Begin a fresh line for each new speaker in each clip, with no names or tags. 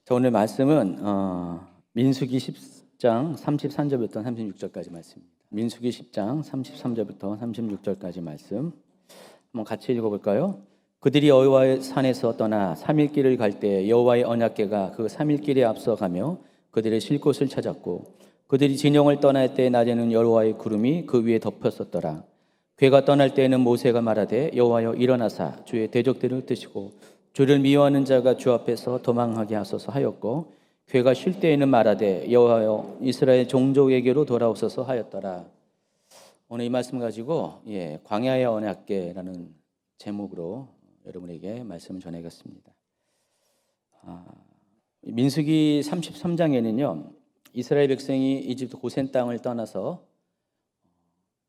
자, 오늘 말씀은 민수기 10장 33절부터 36절까지 말씀입니다. 민수기 10장 33절부터 36절까지 말씀 한번 같이 읽어볼까요? 그들이 여호와의 산에서 떠나 3일 길을 갈 때 여호와의 언약궤가 그 3일 길에 앞서가며 그들의 쉴 곳을 찾았고, 그들이 진영을 떠날 때 낮에는 여호와의 구름이 그 위에 덮였었더라. 궤가 떠날 때에는 모세가 말하되, 여호와여 일어나사 주의 대적들을 드시고 주를 미워하는 자가 주 앞에서 도망하게 하소서 하였고, 궤가 쉴 때에는 말하되, 여호와여 이스라엘 종족에게로 돌아오소서 하였더라. 오늘 이 말씀 가지고 광야의 언약궤라는 제목으로 여러분에게 말씀을 전하겠습니다. 민수기 33장에는요 이스라엘 백성이 이집트 고센 땅을 떠나서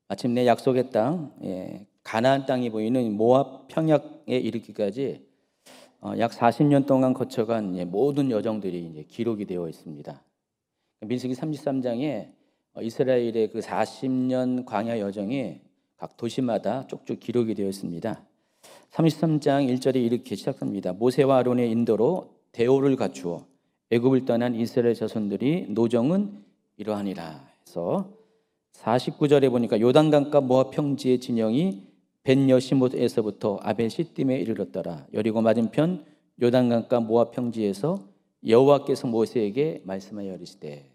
마침내 약속의 땅, 가나안 땅이 보이는 모압 평야에 이르기까지 약 40년 동안 거쳐간 모든 여정들이 이제 기록이 되어 있습니다. 민수기 33장에 이스라엘의 그 40년 광야 여정이 각 도시마다 쪽쪽 기록이 되어 있습니다. 33장 1절에 이렇게 시작합니다. 모세와 아론의 인도로 대오를 갖추어 애굽을 떠난 이스라엘 자손들이 노정은 이러하니라 해서 49절에 보니까 요단강가 모압 평지의 진영이 벤여시못에서부터 아벨시딤에 이르렀더라. 여리고 맞은편 요단강가 모압 평지에서 여호와께서 모세에게 말씀하여 이르시되.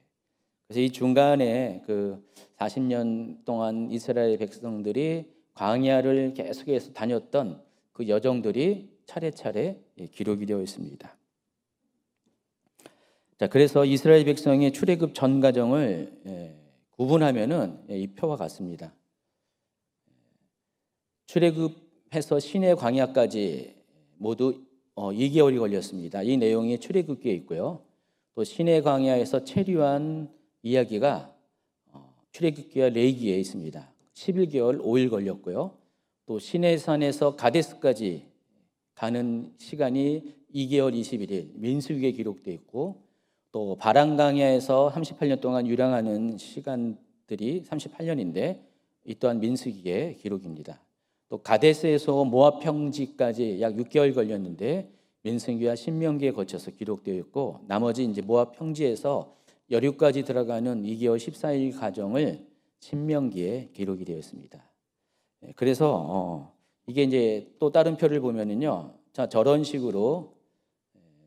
그래서 이 중간에 그 40년 동안 이스라엘 백성들이 광야를 계속해서 다녔던 그 여정들이 차례차례 기록이 되어 있습니다. 자, 그래서 이스라엘 백성의 출애굽 전 과정을 구분하면은 이 표와 같습니다. 출애굽해서 시내 광야까지 모두 2개월이 걸렸습니다. 이 내용이 출애굽기에 있고요. 또 시내 광야에서 체류한 이야기가 출애굽기와 레위기에 있습니다. 11개월 5일 걸렸고요. 또 시내산에서 가데스까지 가는 시간이 2개월 21일 민수기에 기록되어 있고, 또 바람강야에서 38년 동안 유랑하는 시간들이 38년인데 이 또한 민수기의 기록입니다. 또 가데스에서 모압 평지까지 약 6개월 걸렸는데 민수기와 신명기에 거쳐서 기록되어 있고, 나머지 이제 모압 평지에서 여류까지 들어가는 2개월 14일 과정을 신명기에 기록이 되어 있습니다. 그래서 이게 이제 또 다른 표를 보면은요, 자, 저런 식으로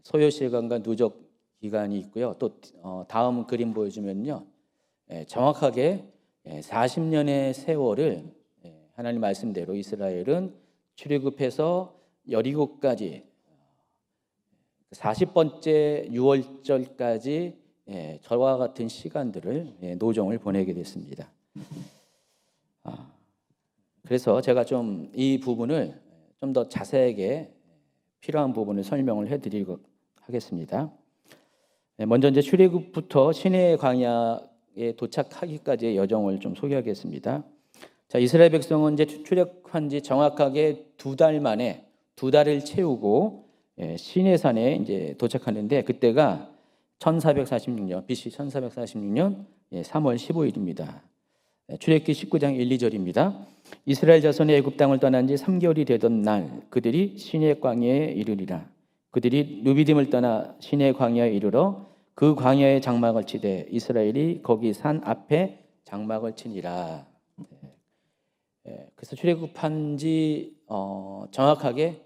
소요 시간과 누적 기간이 있고요. 또 다음 그림 보여주면요, 정확하게 40년의 세월을 하나님 말씀대로 이스라엘은 출애굽해서 여리고까지 40번째 유월절까지 저와 같은 시간들을 노정을 보내게 됐습니다. 그래서 제가 좀 이 부분을 좀 더 자세하게 필요한 부분을 설명을 해드리고 하겠습니다. 먼저 이제 출애굽부터 시내 광야에 도착하기까지의 여정을 좀 소개하겠습니다. 자, 이스라엘 백성은 이제 출애굽한 지 정확하게 2달 만에 2달을 채우고 시내산에 이제 도착하는데, 그때가 1446년 BC 1446년 3월 15일입니다. 출애굽기 19장 1, 2절입니다. 이스라엘 자손이 애굽 땅을 떠난 지 3개월이 되던 날 그들이 시내 광야에 이르리라. 그들이 누비딤을 떠나 시내 광야에 이르러 그 광야에 장막을 치되 이스라엘이 거기 산 앞에 장막을 치니라. 그래서 출애굽한 지 정확하게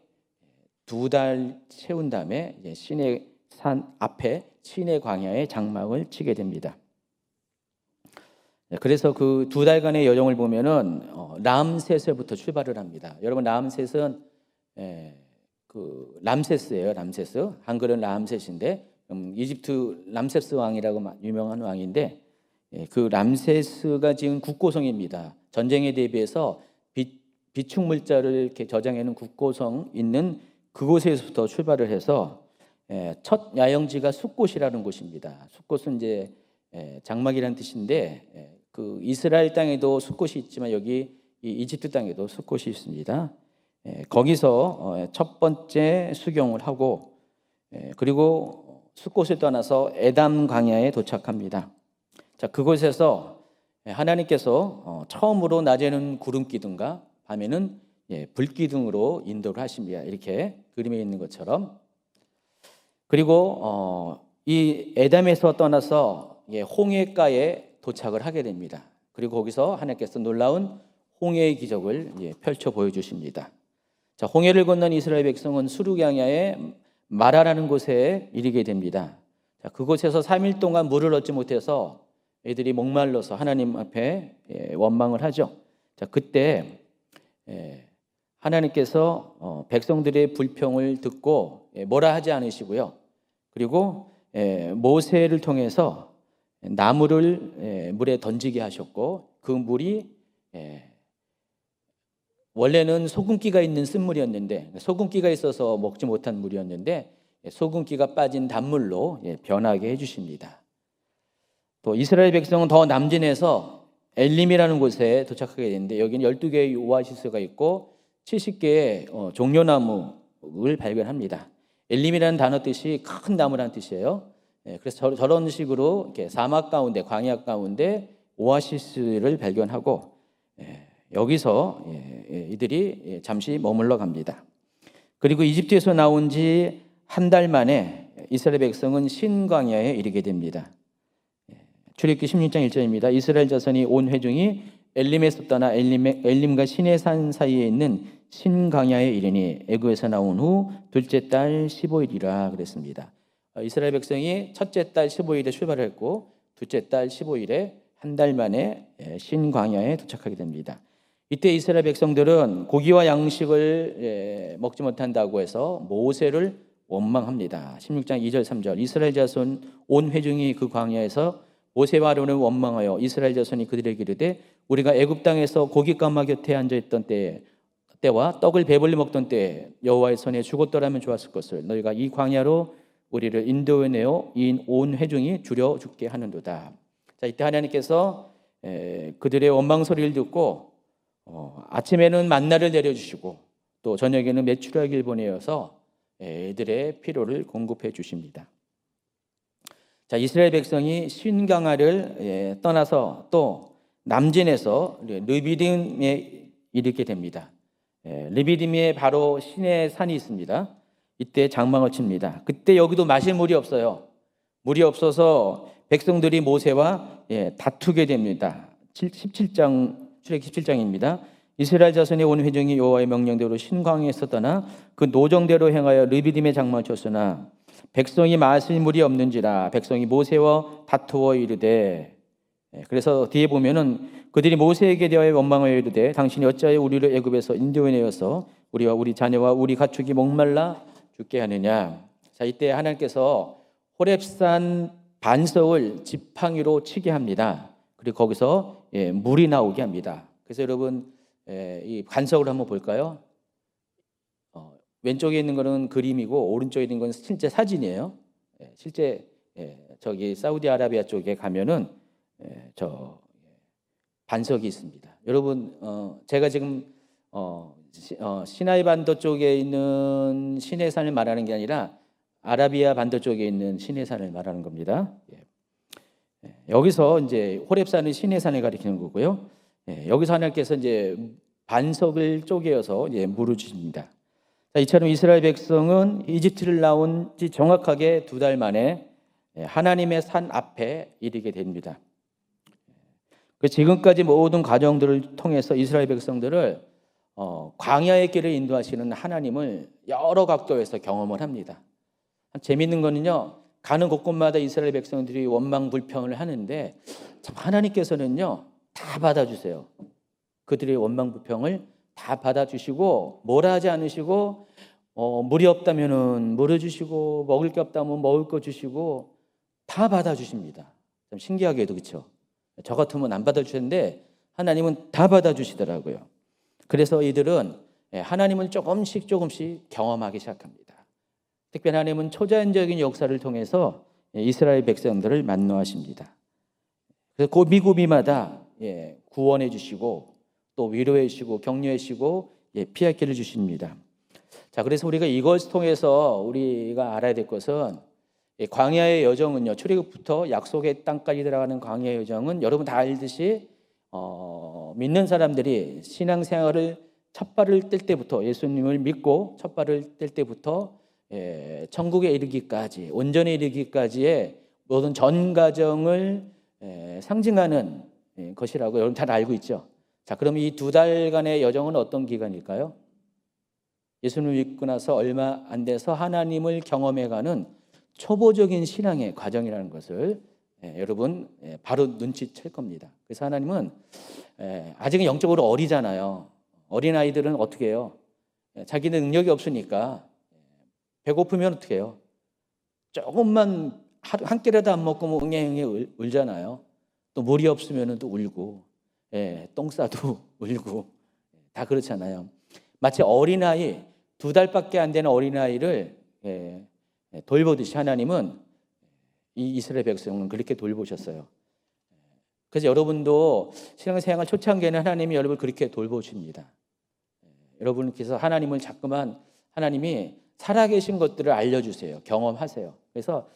2달 채운 다음에 시내 산 앞에 시내 광야에 장막을 치게 됩니다. 그래서 그 2달간의 여정을 보면은 람세스부터 출발을 합니다. 여러분, 람셋은 그 람세스예요. 람세스, 한글은 람셋인데 이집트 람세스 왕이라고 유명한 왕인데, 그 람세스가 지은 국고성입니다. 전쟁에 대비해서 비축 물자를 이렇게 저장해 놓은 국고성 있는 그곳에서부터 출발을 해서 첫 야영지가 숫곳이라는 곳입니다. 숫곳은 이제 장막이라는 뜻인데, 그 이스라엘 땅에도 숫곳이 있지만 여기 이 이집트 땅에도 숫곳이 있습니다. 거기서 첫 번째 수경을 하고, 그리고 숫곳을 떠나서 에담 광야에 도착합니다. 자, 그곳에서 하나님께서 처음으로 낮에는 구름 기둥과 밤에는 불 기둥으로 인도를 하십니다. 이렇게 그림에 있는 것처럼 그리고 이 에담에서 떠나서 홍해가에 도착을 하게 됩니다. 그리고 거기서 하나님께서 놀라운 홍해의 기적을 펼쳐 보여주십니다. 자, 홍해를 건넌 이스라엘 백성은 수르강야의 마라라는 곳에 이르게 됩니다. 자, 그곳에서 3일 동안 물을 얻지 못해서 애들이 목말라서 하나님 앞에 원망을 하죠. 자, 그때 하나님께서 백성들의 불평을 듣고 뭐라 하지 않으시고요. 그리고 모세를 통해서 나무를 물에 던지게 하셨고, 그 물이 원래는 소금기가 있는 쓴물이었는데, 소금기가 있어서 먹지 못한 물이었는데 소금기가 빠진 단물로 변하게 해주십니다. 또 이스라엘 백성은 더 남진에서 엘림이라는 곳에 도착하게 되는데, 여기는 12개의 오아시스가 있고 70개의 종려나무를 발견합니다. 엘림이라는 단어 뜻이 큰 나무라는 뜻이에요. 그래서 저런 식으로 이렇게 사막 가운데, 광야 가운데 오아시스를 발견하고 여기서 이들이 잠시 머물러 갑니다. 그리고 이집트에서 나온 지 한 달 만에 이스라엘 백성은 신광야에 이르게 됩니다. 출애굽기 16장 1절입니다. 이스라엘 자손이 온 회중이 엘림에서 떠나 엘림과 시내산 사이에 있는 신광야에 이르니 애굽에서 나온 후 둘째 달 15일이라 그랬습니다. 이스라엘 백성이 첫째 달 15일에 출발했고 둘째 달 15일에 한 달 만에 신광야에 도착하게 됩니다. 이때 이스라엘 백성들은 고기와 양식을 먹지 못한다고 해서 모세를 원망합니다. 16장 2절 3절 이스라엘 자손 온 회중이 그 광야에서 모세와 아론을 원망하여 이스라엘 자손이 그들에게 이르되 우리가 애굽 땅에서 고기 까마 곁에 앉아 있던 때와 떡을 배불리 먹던 때에 여호와의 손에 죽었더라면 좋았을 것을 너희가 이 광야로 우리를 인도해내어 이 온 회중이 줄여 죽게 하는도다. 자, 이때 하나님께서 그들의 원망 소리를 듣고 아침에는 만나를 내려주시고 또 저녁에는 메추라기를 보내어서 이들의 필요를 공급해 주십니다. 자, 이스라엘 백성이 신강야를 떠나서 또 남진에서 르비딤에 이르게 됩니다. 르비딤에 바로 시내 산이 있습니다. 이때 장막을 칩니다. 그때 여기도 마실 물이 없어요. 물이 없어서 백성들이 모세와 다투게 됩니다. 17장 출애굽기 17장입니다. 이스라엘 자손의 온 회중이 여호와의 명령대로 신광야에서 떠나 그 노정대로 행하여 르비딤에 장막을 쳤으나 백성이 마실 물이 없는지라 백성이 모세와 다투어 이르되 그래서 뒤에 보면은 그들이 모세에게 대하여 원망하여 이르되 당신이 어찌하여 우리를 애굽에서 인도해내어서 우리와 우리 자녀와 우리 가축이 목말라 죽게 하느냐. 자, 이때 하나님께서 호렙산 반석을 지팡이로 치게 합니다. 그리고 거기서 물이 나오게 합니다. 그래서 여러분 이 반석을 한번 볼까요? 왼쪽에 있는 거는 그림이고 오른쪽에 있는 건 실제 사진이에요. 실제 저기 사우디아라비아 쪽에 가면은 저 반석이 있습니다. 여러분 제가 지금 시나이 반도 쪽에 있는 시내산을 말하는 게 아니라 아라비아 반도 쪽에 있는 시내산을 말하는 겁니다. 여기서 이제 호렙산은 시내산을 가리키는 거고요. 여기서 하나님께서 이제 반석을 쪼개어서 이제 물을 주십니다. 자, 이처럼 이스라엘 백성은 이집트를 나온 지 정확하게 2달 만에 하나님의 산 앞에 이르게 됩니다. 지금까지 모든 과정들을 통해서 이스라엘 백성들을 광야의 길을 인도하시는 하나님을 여러 각도에서 경험을 합니다. 재미있는 거는요, 가는 곳곳마다 이스라엘 백성들이 원망 불평을 하는데 참 하나님께서는요 다 받아주세요. 그들의 원망 불평을 다 받아주시고 뭐라 하지 않으시고 물이 없다면은 물을 주시고 먹을 게 없다면 먹을 거 주시고 다 받아주십니다. 좀 신기하게도 그렇죠. 저 같으면 안 받아주는데 하나님은 다 받아주시더라고요. 그래서 이들은 하나님을 조금씩 경험하기 시작합니다. 특별히 하나님은 초자연적인 역사를 통해서 이스라엘 백성들을 만노하십니다. 그래서 그 미구미마다 구원해 주시고 또 위로해 주시고 격려해 주시고 피할 길을 주십니다. 자, 그래서 우리가 이것을 통해서 우리가 알아야 될 것은 광야의 여정은요, 출애굽부터 약속의 땅까지 들어가는 광야의 여정은 여러분 다 알듯이 믿는 사람들이 신앙생활을 첫 발을 뗄 때부터 예수님을 믿고 첫 발을 뗄 때부터 천국에 이르기까지, 온전에 이르기까지의 모든 전 과정을 상징하는 것이라고 여러분 잘 알고 있죠. 자, 그럼 이 2달간의 여정은 어떤 기간일까요? 예수님을 믿고 나서 얼마 안 돼서 하나님을 경험해가는 초보적인 신앙의 과정이라는 것을 여러분 바로 눈치챌 겁니다. 그래서 하나님은 아직은 영적으로 어리잖아요. 어린아이들은 어떻게 해요? 자기는 능력이 없으니까 배고프면 어떻게 해요? 조금만 한 끼라도 안 먹고 뭐 응애응애 울잖아요. 또 물이 없으면 또 울고, 똥 싸도 울고, 다 그렇잖아요. 마치 어린아이, 2달밖에 안 되는 어린아이를 돌보듯이 하나님은 이 이스라엘 백성은 그렇게 돌보셨어요. 그래서 여러분도 신앙생활 초창기에는 하나님이 여러분을 그렇게 돌보십니다. 여러분께서 하나님을 자꾸만 하나님이 살아계신 것들을 알려주세요. 경험하세요. 그래서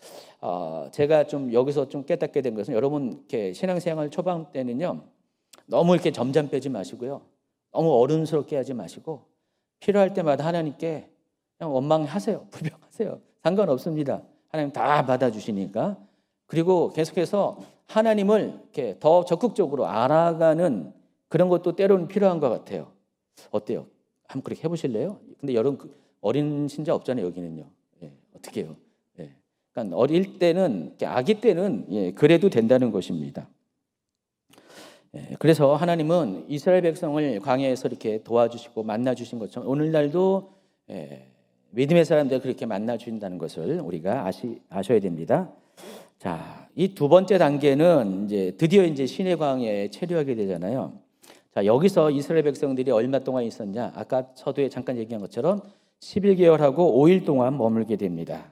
제가 좀 여기서 좀 깨닫게 된 것은 여러분 이렇게 신앙생활 초반 때는요, 너무 이렇게 점점 빼지 마시고요, 너무 어른스럽게 하지 마시고 필요할 때마다 하나님께 그냥 원망하세요. 불평하세요. 상관없습니다. 하나님 다 받아주시니까. 그리고 계속해서 하나님을 이렇게 더 적극적으로 알아가는 그런 것도 때로는 필요한 것 같아요. 어때요? 한번 그렇게 해보실래요? 근데 여러분 어린 신자 없잖아요, 여기는요. 어떻게 해요? 그러니까 어릴 때는, 아기 때는 그래도 된다는 것입니다. 그래서 하나님은 이스라엘 백성을 광야에서 이렇게 도와주시고 만나주신 것처럼 오늘날도 믿음의 사람들 그렇게 만나주신다는 것을 우리가 아셔야 됩니다. 자, 이 두 번째 단계는 드디어 신의 광야에 체류하게 되잖아요. 자, 여기서 이스라엘 백성들이 얼마 동안 있었냐? 아까 서두에 잠깐 얘기한 것처럼 11개월하고 5일 동안 머물게 됩니다.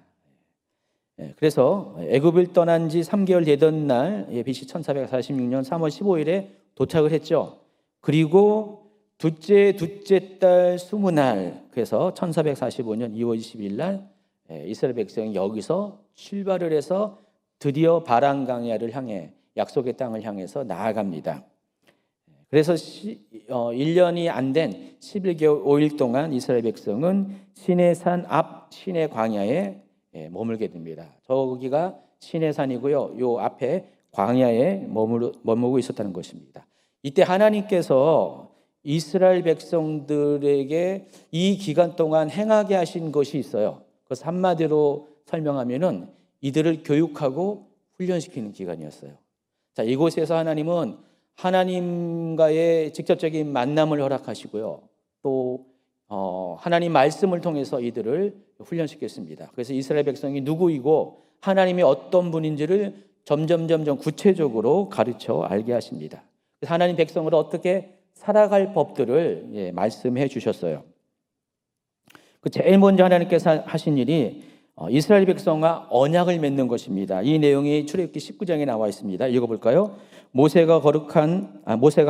그래서 애굽을 떠난 지 3개월 되던 날 BC 1446년 3월 15일에 도착을 했죠. 그리고 둘째 달 20날, 그래서 1445년 2월 20일 날 이스라엘 백성이 여기서 출발을 해서 드디어 바란 강야를 향해, 약속의 땅을 향해서 나아갑니다. 그래서 1년이 안 된 11개월 5일 동안 이스라엘 백성은 시내산 앞 시내 광야에 머물게 됩니다. 저기가 시내산이고요. 요 앞에 광야에 머물고 있었다는 것입니다. 이때 하나님께서 이스라엘 백성들에게 이 기간 동안 행하게 하신 것이 있어요. 그래서 한마디로 설명하면은 이들을 교육하고 훈련시키는 기간이었어요. 자, 이곳에서 하나님은 하나님과의 직접적인 만남을 허락하시고요. 또 하나님 말씀을 통해서 이들을 훈련시켰습니다. 그래서 이스라엘 백성이 누구이고 하나님이 어떤 분인지를 점점 구체적으로 가르쳐 알게 하십니다. 그래서 하나님 백성을 어떻게 살아갈 법들을 말씀해 주셨어요. 제일 먼저 하나님께서 하신 일이 이스라엘 백성과 언약을 맺는 것입니다. 이 내용이 출애굽기 19장에 나와 있습니다. 읽어볼까요? 모세가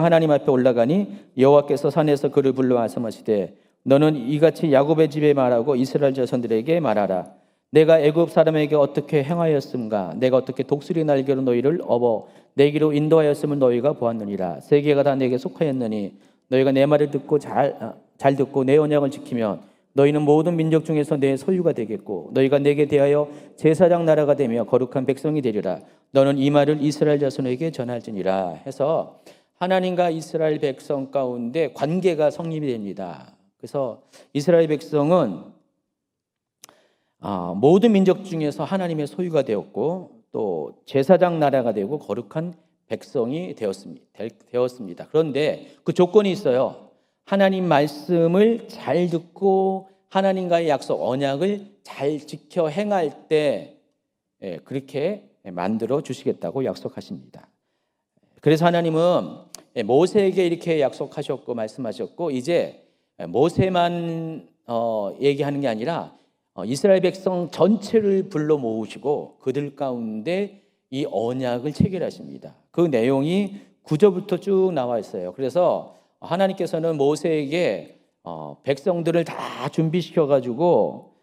하나님 앞에 올라가니 여호와께서 산에서 그를 불러 말씀하시되 너는 이같이 야곱의 집에 말하고 이스라엘 자손들에게 말하라. 내가 애굽 사람에게 어떻게 행하였음가? 내가 어떻게 독수리 날개로 너희를 업어 내기로 인도하였음을 너희가 보았느니라. 세계가 다 내게 속하였느니 너희가 내 말을 듣고 잘 듣고 내 언약을 지키면 너희는 모든 민족 중에서 내 소유가 되겠고 너희가 내게 대하여 제사장 나라가 되며 거룩한 백성이 되리라. 너는 이 말을 이스라엘 자손에게 전할지니라. 해서 하나님과 이스라엘 백성 가운데 관계가 성립이 됩니다. 그래서 이스라엘 백성은 모든 민족 중에서 하나님의 소유가 되었고 또 제사장 나라가 되고 거룩한 백성이 되었습니다. 그런데 그 조건이 있어요. 하나님 말씀을 잘 듣고 하나님과의 약속, 언약을 잘 지켜 행할 때 그렇게 만들어 주시겠다고 약속하십니다. 그래서 하나님은 모세에게 이렇게 약속하셨고 말씀하셨고 이제 모세만 얘기하는 게 아니라 이스라엘 백성 전체를 불러 모으시고 그들 가운데 이 언약을 체결하십니다. 그 내용이 9절부터 쭉 나와 있어요. 그래서 하나님께서는 모세에게 백성들을 다 준비시켜 가지고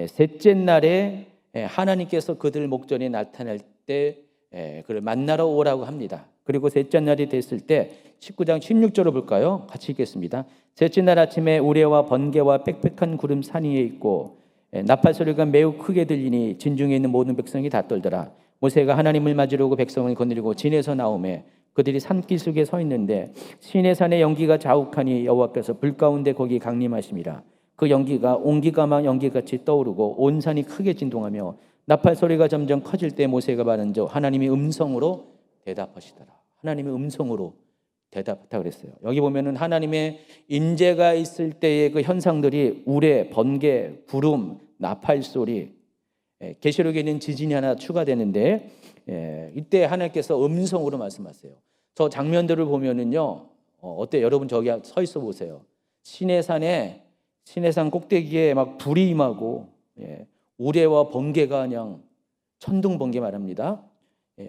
셋째 날에 하나님께서 그들 목전에 나타날 때 그를 만나러 오라고 합니다. 그리고 셋째 날이 됐을 때 19장 16절을 볼까요? 같이 읽겠습니다. 셋째 날 아침에 우레와 번개와 빽빽한 구름 산 위에 있고 나팔 소리가 매우 크게 들리니 진중에 있는 모든 백성이 다 떨더라. 모세가 하나님을 맞으려고 백성을 거느리고 진에서 나오매 그들이 산길 속에 서 있는데 시내산의 연기가 자욱하니 여호와께서 불 가운데 거기 강림하심이라. 그 연기가 온기가마 연기같이 떠오르고 온 산이 크게 진동하며 나팔 소리가 점점 커질 때 모세가 말한즉 하나님이 음성으로 대답하시더라. 하나님의 음성으로 대답했다 그랬어요. 여기 보면은 하나님의 인재가 있을 때의 그 현상들이 우레, 번개, 구름, 나팔 소리, 계시록에는 지진이 하나 추가되는데 이때 하나님께서 음성으로 말씀하세요. 저 장면들을 보면은요, 어때? 여러분 저기 서 있어 보세요. 시내산 꼭대기에 막 불이 임하고 우레와 번개가 그냥 천둥 번개 말합니다.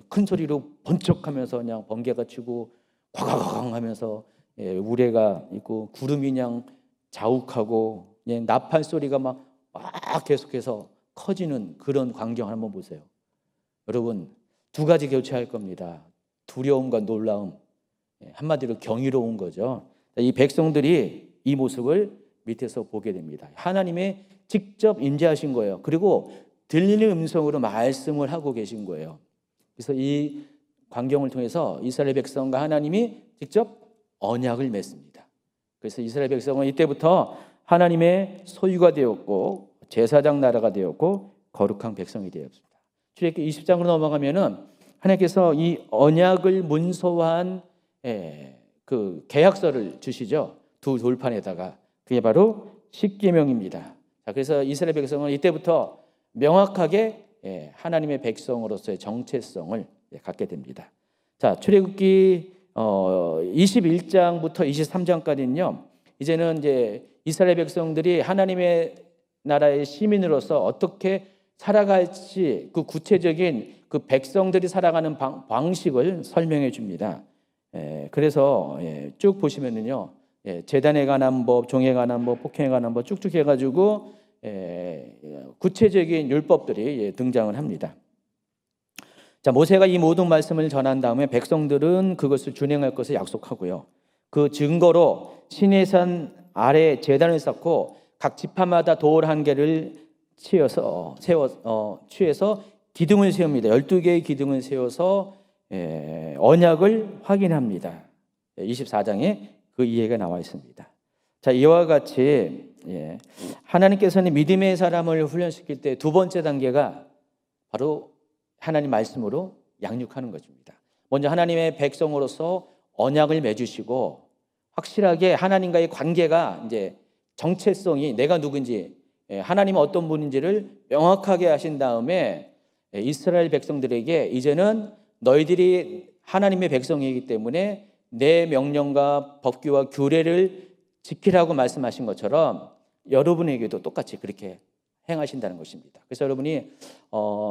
큰 소리로 번쩍하면서 그냥 번개가 치고 꽉꽉 하면서 우레가 있고 구름이 그냥 자욱하고 나팔 소리가 막 계속해서 커지는 그런 광경 한번 보세요. 여러분 두 가지 교차할 겁니다. 두려움과 놀라움, 한마디로 경이로운 거죠. 이 백성들이 이 모습을 밑에서 보게 됩니다. 하나님의 직접 임재하신 거예요. 그리고 들리는 음성으로 말씀을 하고 계신 거예요. 그래서 이 광경을 통해서 이스라엘 백성과 하나님이 직접 언약을 맺습니다. 그래서 이스라엘 백성은 이때부터 하나님의 소유가 되었고 제사장 나라가 되었고 거룩한 백성이 되었습니다. 출애굽기 20장으로 넘어가면은 하나님께서 이 언약을 문서화한 그 계약서를 주시죠. 두 돌판에다가. 그게 바로 십계명입니다. 그래서 이스라엘 백성은 이때부터 명확하게 하나님의 백성으로서의 정체성을 갖게 됩니다. 자, 출애굽기 21장부터 23장까지는요. 이제는 이제 이스라엘 백성들이 하나님의 나라의 시민으로서 어떻게 살아갈지 그 구체적인 그 백성들이 살아가는 방식을 설명해 줍니다. 그래서 쭉 보시면은요. 제단에 관한 법, 종에 관한 법, 폭행에 관한 법 쭉쭉 해가지고 구체적인 율법들이 등장을 합니다. 자, 모세가 이 모든 말씀을 전한 다음에 백성들은 그것을 준행할 것을 약속하고요. 그 증거로 시내산 아래 제단을 쌓고 각 지파마다 돌 한 개를 취해서 기둥을 세웁니다. 12개의 기둥을 세워서 언약을 확인합니다. 24장에 그 이해가 나와 있습니다. 자, 이와 같이 하나님께서는 믿음의 사람을 훈련시킬 때 두 번째 단계가 바로 하나님 말씀으로 양육하는 것입니다. 먼저 하나님의 백성으로서 언약을 맺으시고 확실하게 하나님과의 관계가 이제 정체성이 내가 누군지 하나님은 어떤 분인지를 명확하게 하신 다음에 이스라엘 백성들에게 이제는 너희들이 하나님의 백성이기 때문에 내 명령과 법규와 규례를 지키라고 말씀하신 것처럼 여러분에게도 똑같이 그렇게 행하신다는 것입니다. 그래서 여러분이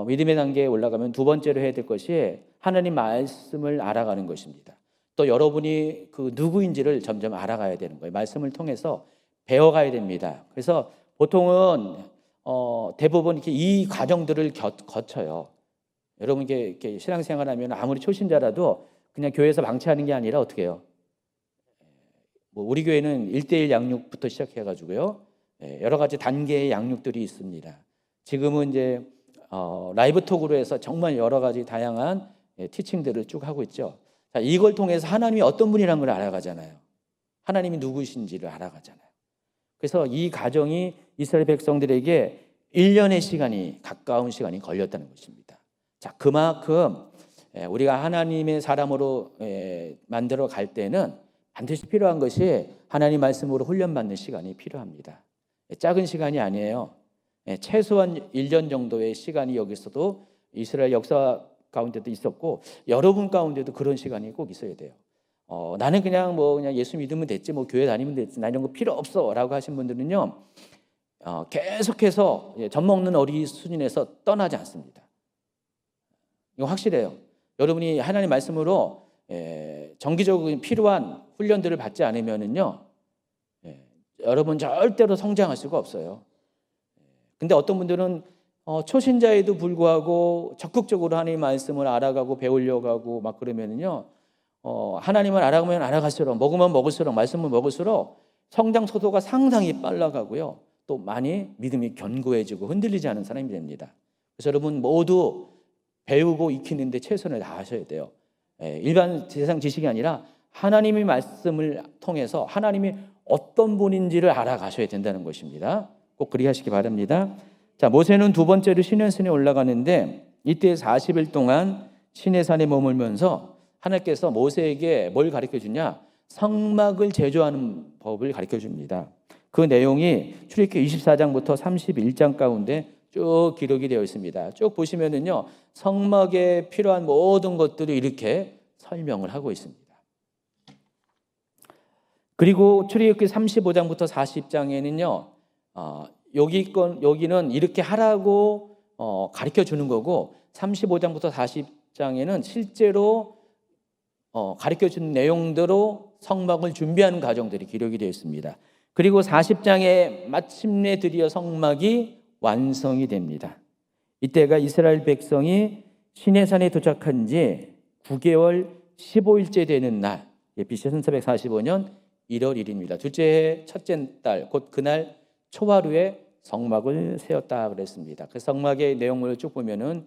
믿음의 단계에 올라가면 두 번째로 해야 될 것이 하나님 말씀을 알아가는 것입니다. 또 여러분이 그 누구인지를 점점 알아가야 되는 거예요. 말씀을 통해서 배워가야 됩니다. 그래서 보통은 대부분 이렇게 이 과정들을 거쳐요. 여러분 이렇게 신앙생활하면 아무리 초신자라도 그냥 교회에서 방치하는 게 아니라 어떻게 해요? 뭐 우리 교회는 1:1 양육부터 시작해가지고요. 여러 가지 단계의 양육들이 있습니다. 지금은 이제 라이브 톡으로 해서 정말 여러 가지 다양한 티칭들을 쭉 하고 있죠. 자, 이걸 통해서 하나님이 어떤 분이라는 걸 알아가잖아요. 하나님이 누구신지를 알아가잖아요. 그래서 이 과정이 이스라엘 백성들에게 1년의 시간이 가까운 시간이 걸렸다는 것입니다. 자, 그만큼 우리가 하나님의 사람으로 만들어 갈 때는 반드시 필요한 것이 하나님 말씀으로 훈련받는 시간이 필요합니다. 작은 시간이 아니에요. 최소한 1년 정도의 시간이 여기서도 이스라엘 역사 가운데도 있었고 여러분 가운데도 그런 시간이 꼭 있어야 돼요. 나는 그냥 예수 믿으면 됐지, 교회 다니면 됐지, 나 이런 거 필요 없어라고 하신 분들은요, 계속해서 젖 먹는 어리 수준에서 떠나지 않습니다. 이거 확실해요. 여러분이 하나님 말씀으로 정기적으로 필요한 훈련들을 받지 않으면은요, 여러분 절대로 성장할 수가 없어요. 근데 어떤 분들은 초신자에도 불구하고 적극적으로 하나님 말씀을 알아가고 배우려고 하고 막 그러면은요, 하나님을 알아가면 알아갈수록, 먹으면 먹을수록, 말씀을 먹을수록 성장 속도가 상당히 빨라가고요. 또 많이 믿음이 견고해지고 흔들리지 않은 사람이 됩니다. 그래서 여러분 모두 배우고 익히는데 최선을 다하셔야 돼요. 일반 세상 지식이 아니라 하나님의 말씀을 통해서 하나님이 어떤 분인지를 알아가셔야 된다는 것입니다. 꼭 그리 하시기 바랍니다. 자, 모세는 두 번째로 시내산에 올라가는데 이때 40일 동안 시내산에 머물면서 하나님께서 모세에게 뭘 가르쳐 주냐? 성막을 제조하는 법을 가르쳐 줍니다. 그 내용이 출애굽기 24장부터 31장 가운데 쭉 기록이 되어 있습니다. 쭉 보시면은요, 성막에 필요한 모든 것들을 이렇게 설명을 하고 있습니다. 그리고 출애굽기 35장부터 40장에는요, 여기는 이렇게 하라고 가르쳐 주는 거고, 35장부터 40장에는 실제로 가르쳐 준 내용대로 성막을 준비하는 과정들이 기록이 되어 있습니다. 그리고 40장에 마침내 드디어 성막이 완성이 됩니다. 이때가 이스라엘 백성이 시내산에 도착한 지 9개월 15일째 되는 날, BC 1445년 1월 1일입니다. 둘째 해 첫째 달, 곧 그날 초하루에 성막을 세웠다 그랬습니다. 그 성막의 내용을 쭉 보면은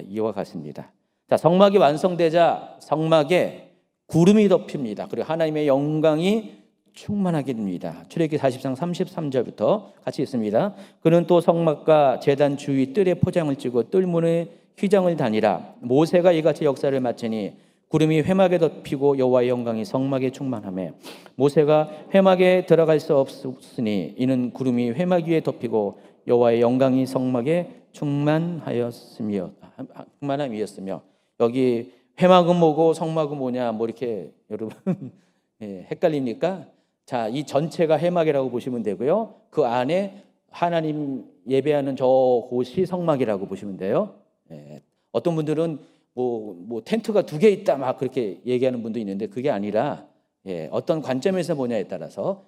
이와 같습니다. 자, 성막이 완성되자 성막에 구름이 덮입니다. 그리고 하나님의 영광이 충만하게 됩니다. 출애굽기 40장 33절부터 같이 읽습니다. 그는 또 성막과 제단 주위 뜰에 포장을 찌고 뜰문에 휘장을 다니라. 모세가 이같이 역사를 마치니 구름이 회막에 덮이고 여호와의 영광이 성막에 충만하며 모세가 회막에 들어갈 수 없으니 이는 구름이 회막 위에 덮이고 여호와의 영광이 성막에 충만함이었으며 여기 회막은 뭐고 성막은 뭐냐 뭐 이렇게 여러분 헷갈립니까? 자, 이 전체가 회막이라고 보시면 되고요. 그 안에 하나님 예배하는 저 곳이 성막이라고 보시면 돼요. 어떤 분들은 뭐 텐트가 2개 있다 막 그렇게 얘기하는 분도 있는데 그게 아니라 어떤 관점에서 보냐에 따라서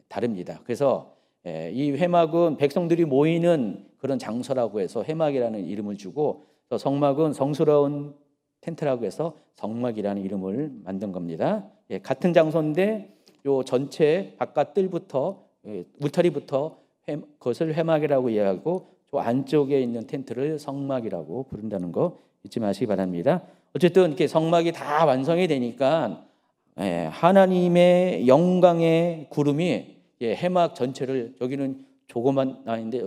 다릅니다. 그래서 이 회막은 백성들이 모이는 그런 장소라고 해서 회막이라는 이름을 주고 또 성막은 성스러운 텐트라고 해서 성막이라는 이름을 만든 겁니다. 같은 장소인데 요 전체 바깥 뜰부터 울타리부터 그것을 회막이라고 이해하고 저 안쪽에 있는 텐트를 성막이라고 부른다는 거 잊지 마시기 바랍니다. 어쨌든 이렇게 성막이 다 완성이 되니까 하나님의 영광의 구름이 회막 전체를 여기는 조그만 나인데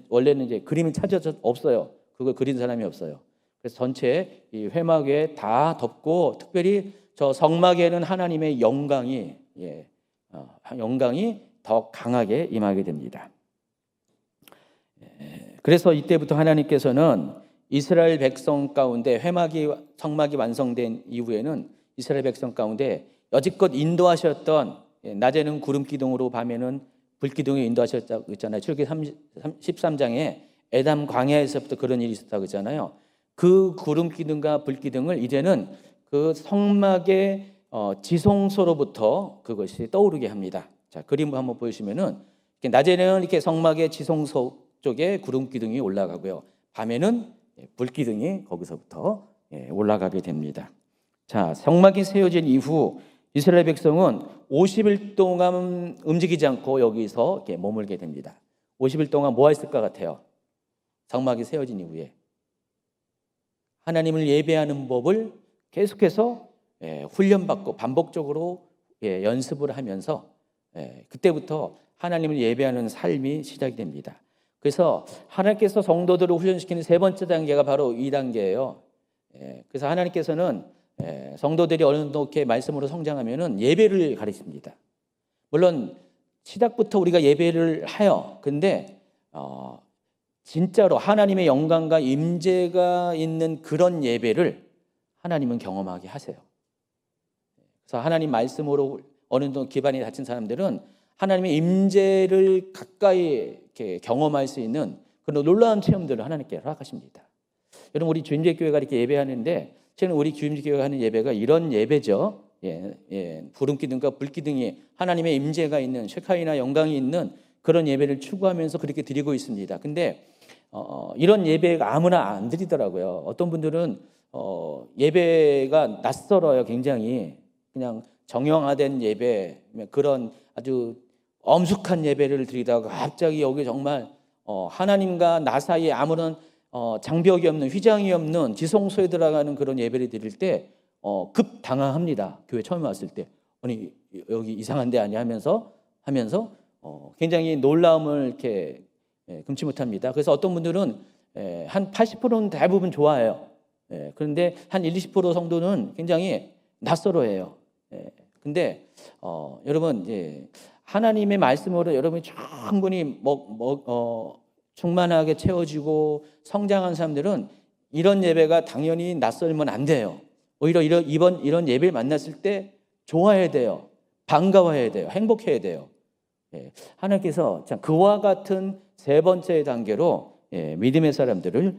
원래는 이제 그림이 찾아져 없어요. 그걸 그린 사람이 없어요. 그래서 전체 이 회막에 다 덮고 특별히 저 성막에는 하나님의 영광이 더 강하게 임하게 됩니다. 그래서 이때부터 하나님께서는 이스라엘 백성 가운데 성막이 완성된 이후에는 이스라엘 백성 가운데 여지껏 인도하셨던 낮에는 구름 기둥으로 밤에는 불 기둥에 인도하셨다고 했잖아요. 출애굽기 13장에 에담 광야에서부터 그런 일이 있었다고 했잖아요. 그 구름 기둥과 불 기둥을 이제는 그 성막의 지성소로부터 그것이 떠오르게 합니다. 자, 그림을 한번 보시면은 낮에는 이렇게 성막의 지성소 쪽에 구름 기둥이 올라가고요. 밤에는 불 기둥이 거기서부터 올라가게 됩니다. 자, 성막이 세워진 이후 이스라엘 백성은 50일 동안 움직이지 않고 여기서 이렇게 머물게 됩니다. 50일 동안 뭐 했을 것 같아요? 성막이 세워진 이후에 하나님을 예배하는 법을 계속해서 훈련받고 반복적으로 연습을 하면서 그때부터 하나님을 예배하는 삶이 시작이 됩니다. 그래서 하나님께서 성도들을 훈련시키는 세 번째 단계가 바로 이 단계예요. 그래서 하나님께서는 성도들이 어느 정도 이렇게 말씀으로 성장하면은 예배를 가르칩니다. 물론 시작부터 우리가 예배를 해요. 근데 진짜로 하나님의 영광과 임재가 있는 그런 예배를 하나님은 경험하게 하세요. 그래서 하나님 말씀으로 어느 정도 기반이 닫힌 사람들은 하나님의 임재를 가까이 이렇게 경험할 수 있는 그런 놀라운 체험들을 하나님께 허락하십니다. 여러분 우리 주임제교회가 이렇게 예배하는데 저는 우리 주임제교회가 하는 예배가 이런 예배죠. 구름기둥과 불기둥이 하나님의 임재가 있는 쉐카이나 영광이 있는 그런 예배를 추구하면서 그렇게 드리고 있습니다. 근데 이런 예배가 아무나 안 드리더라고요. 어떤 분들은 예배가 낯설어요. 굉장히 그냥 정형화된 예배, 그런 아주 엄숙한 예배를 드리다가 갑자기 여기 정말 하나님과 나 사이에 아무런 장벽이 없는, 휘장이 없는 지성소에 들어가는 그런 예배를 드릴 때 급 당황합니다. 교회 처음 왔을 때. 아니 여기 이상한 데 아니야 하면서 굉장히 놀라움을 이렇게 금치 못합니다. 그래서 어떤 분들은 한 80%는 대부분 좋아해요. 그런데 한 20% 성도는 굉장히 낯설어해요. 근데 여러분 하나님의 말씀으로 여러분이 충분히 충만하게 채워지고 성장한 사람들은 이런 예배가 당연히 낯설면 안 돼요. 오히려 이런 예배를 만났을 때 좋아해야 돼요. 반가워해야 돼요. 행복해야 돼요. 하나님께서 그와 같은 세 번째 단계로 믿음의 사람들을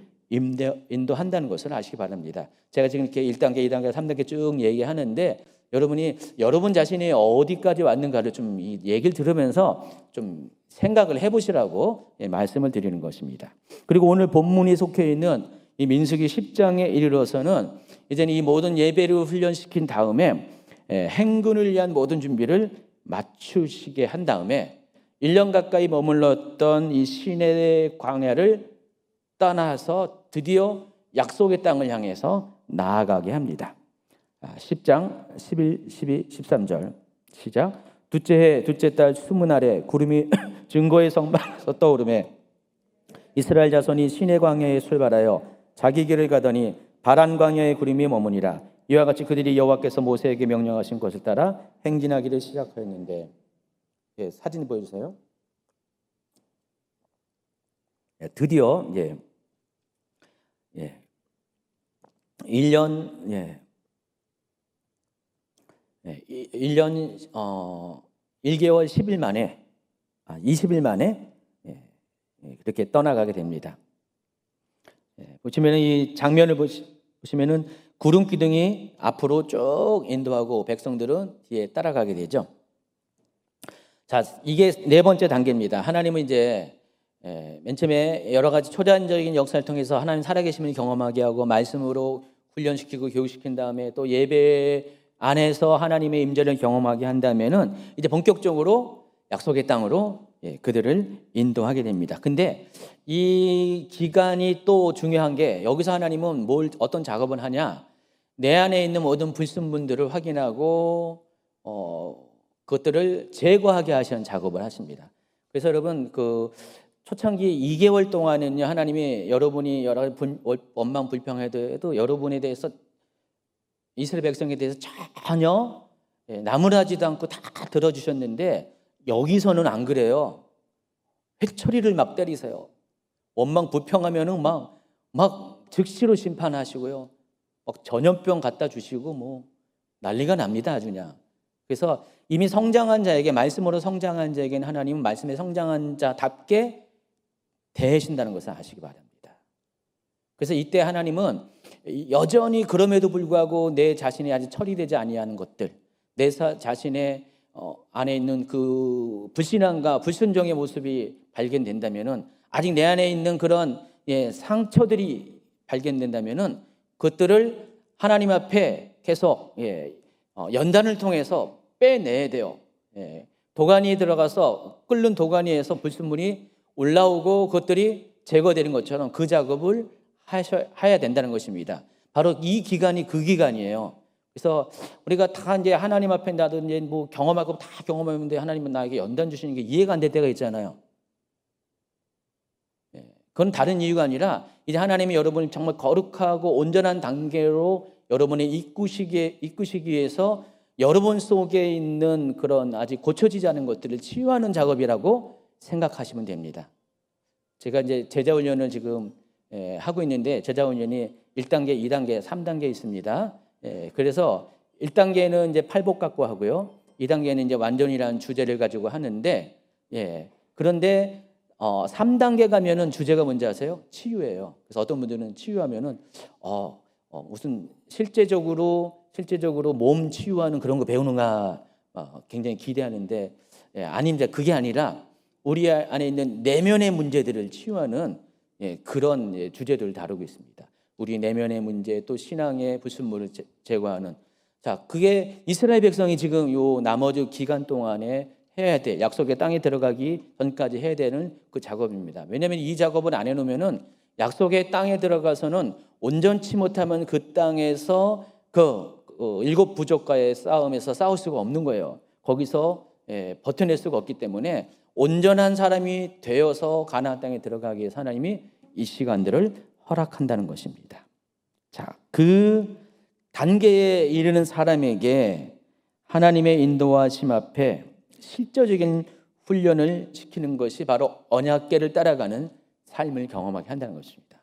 인도한다는 것을 아시기 바랍니다. 제가 지금 이렇게 1단계, 2단계, 3단계 쭉 얘기하는데 여러분이 여러분 자신이 어디까지 왔는가를 좀 이 얘기를 들으면서 좀 생각을 해보시라고 말씀을 드리는 것입니다. 그리고 오늘 본문이 속해 있는 이 민수기 10장에 이르러서는 이제는 이 모든 예배를 훈련시킨 다음에 행군을 위한 모든 준비를 맞추시게 한 다음에 1년 가까이 머물렀던 이 시내 광야를 떠나서 드디어 약속의 땅을 향해서 나아가게 합니다. 10장 11, 12, 13절 시작. 둘째 해 둘째 달 20날에 구름이 증거의 성막에서 떠오르매 이스라엘 자손이 시내 광야에 출발하여 자기 길을 가더니 바란 광야의 구름이 머무니라. 이와 같이 그들이 여호와께서 모세에게 명령하신 것을 따라 행진하기를 시작하였는데 사진 보여주세요. 드디어 1년 1개월 10일 만에 20일 만에 그렇게 떠나가게 됩니다. 보시면 이 장면을 보시면은 구름 기둥이 앞으로 쭉 인도하고 백성들은 뒤에 따라가게 되죠. 자, 이게 네 번째 단계입니다. 하나님은 이제 맨 처음에 여러 가지 초자연적인 역사를 통해서 하나님 살아계심을 경험하게 하고 말씀으로 훈련시키고 교육시킨 다음에 또 예배 안에서 하나님의 임재를 경험하게 한다면은 이제 본격적으로 약속의 땅으로 그들을 인도하게 됩니다. 근데 이 기간이 또 중요한 게 여기서 하나님은 어떤 작업을 하냐? 내 안에 있는 모든 불순분들을 확인하고 그것들을 제거하게 하시는 작업을 하십니다. 그래서 여러분 초창기 2개월 동안은요 하나님이 여러분이 여러 원망 불평해도 여러분에 대해서 이스라엘 백성에 대해서 전혀 나무라지도 않고 다 들어주셨는데 여기서는 안 그래요. 회초리를 막 때리세요. 원망 불평하면은 막 즉시로 심판하시고요. 막 전염병 갖다 주시고 난리가 납니다, 아주 그냥. 그래서 이미 성장한 자에게 말씀으로 성장한 자에게는 하나님은 말씀에 성장한 자답게 대하신다는 것을 아시기 바랍니다. 그래서 이때 하나님은 여전히 그럼에도 불구하고 내 자신이 아직 처리되지 아니하는 것들, 내 자신의 안에 있는 그 불신앙과 불순종의 모습이 발견된다면은 아직 내 안에 있는 그런 상처들이 발견된다면은 그것들을 하나님 앞에 계속 연단을 통해서 빼내야 돼요. 도가니에 들어가서 끓는 도가니에서 불순물이 올라오고 그것들이 제거되는 것처럼 그 작업을 해야 된다는 것입니다. 바로 이 기간이 그 기간이에요. 그래서 우리가 다 이제 하나님 앞에 나도 이제 경험하고 다 경험하는데 하나님은 나에게 연단 주시는 게 이해가 안 될 때가 있잖아요. 그건 다른 이유가 아니라 이제 하나님이 여러분이 정말 거룩하고 온전한 단계로 여러분이 이끄시기 위해서 여러분 속에 있는 그런 아직 고쳐지지 않은 것들을 치유하는 작업이라고 생각하시면 됩니다. 제가 이제 제자훈련을 지금 하고 있는데 제자훈련이 1단계, 2단계, 3단계 있습니다. 그래서 1단계는 이제 팔복 갖고 하고요. 2단계는 이제 완전이라는 주제를 가지고 하는데 그런데 3단계 가면은 주제가 뭔지 아세요? 치유예요. 그래서 어떤 분들은 치유하면은 무슨 실제적으로 몸 치유하는 그런 거 배우는가 굉장히 기대하는데 아닙니다. 그게 아니라 우리 안에 있는 내면의 문제들을 치유하는 그런 주제들을 다루고 있습니다. 우리 내면의 문제 또 신앙의 불순물을 제거하는 자 그게 이스라엘 백성이 지금 요 나머지 기간 동안에 해야 돼. 약속의 땅에 들어가기 전까지 해야 되는 그 작업입니다. 왜냐하면 이 작업을 안 해놓으면은 약속의 땅에 들어가서는 온전치 못하면 그 땅에서 일곱 부족과의 싸움에서 싸울 수가 없는 거예요. 거기서 버텨낼 수가 없기 때문에 온전한 사람이 되어서 가나안 땅에 들어가기 위해서 하나님이 이 시간들을 허락한다는 것입니다. 자, 그 단계에 이르는 사람에게 하나님의 인도하심 앞에 실제적인 훈련을 시키는 것이 바로 언약궤를 따라가는 삶을 경험하게 한다는 것입니다.